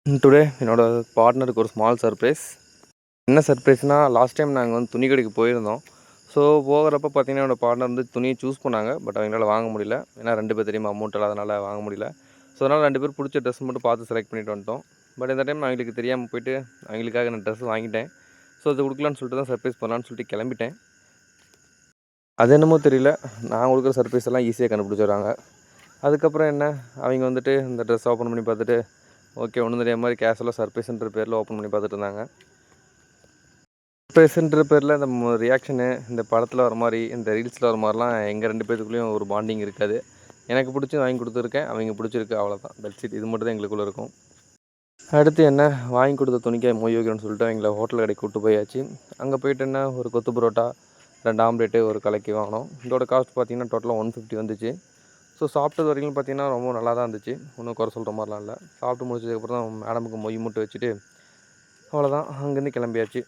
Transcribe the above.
Today என்னோட பார்ட்னருக்கு ஒரு small surprise. என்ன சர்ப்ரைஸ்னால், லாஸ்ட் டைம் நாங்கள் வந்து துணி கடைக்கு போயிருந்தோம். ஸோ போகிறப்ப பார்த்தீங்கன்னா, என்னோட பார்ட்னர் வந்து துணியை சூஸ் பண்ணாங்க. பட் அவங்களால வாங்க முடியல. ஏன்னா 2 பேர் தெரியுமா, அமௌண்ட் இல்லாதனால வாங்க முடியல. ஸோ அதனால் 2 பேர் பிடிச்ச ட்ரெஸ் மட்டும் பார்த்து செலக்ட் பண்ணிட்டு வந்துட்டோம். பட் இந்த டைம் அவங்களுக்கு தெரியாமல் போயிட்டு அவங்களுக்காக நான் ட்ரெஸ் வாங்கிட்டேன். ஸோ அது கொடுக்கலான்னு சொல்லிட்டு தான் சர்ப்ரைஸ் பண்ணலான்னு சொல்லிட்டு கிளம்பிட்டேன். அது என்னமோ தெரியல, நான் கொடுக்குற சர்ப்ரைஸ் எல்லாம் ஈஸியாக கண்டுபிடிச்சிடுறாங்க. அதுக்கப்புறம் என்ன, அவங்க வந்துட்டு இந்த ட்ரெஸ் ஓப்பன் பண்ணி பார்த்துட்டு ஓகே, ஒன்றும் தெரியாத மாதிரி கேஷுவலாக சர்ப்ரைஸ்ன்ற பேரில் ஓப்பன் பண்ணி பார்த்துட்டு இருந்தாங்க. சர்ப்ரைஸ்ன்ற பேரில் இந்த ரியாக்ஷனு, இந்த படத்தில் வர மாதிரி, இந்த ரீல்ஸில் வர மாதிரிலாம் எங்கள் 2 பேத்துக்குள்ளேயும் ஒரு பாண்டிங் இருக்காது. எனக்கு பிடிச்சி வாங்கி கொடுத்துருக்கேன், அவங்க பிடிச்சிருக்கு, அவ்வளோதான். பெட்ஷீட் இது மட்டும் தான் எங்களுக்குள்ளே இருக்கும். அடுத்து என்ன, வாங்கி கொடுத்த துணிக்கே மொய் வைக்கணும்னு சொல்லிட்டு அவங்கள ஹோட்டல் கடைக்கு கூப்பிட்டு போயாச்சு. அங்கே போயிட்டு என்ன, ஒரு கொத்து பரோட்டா, 2 ஆம்லேட்டு, ஒரு கலக்கி வாங்கினோம். இதோட காஸ்ட் பார்த்திங்கன்னா டோட்டலாக 150 வந்துச்சு. ஸோ சாப்பிட்டது வரைக்கும் பார்த்திங்கன்னா ரொம்ப நல்லா தான் இருந்துச்சு. ஒன்றும் குறை சொல்கிற மாதிரிலாம் இல்லை. சாப்பிட்டு முடிச்சதுக்கப்புறம் தான் மேடமுக்கு மொய் மட்டும் வச்சுட்டு அவ்வளோதான், அங்கேருந்து கிளம்பியாச்சு.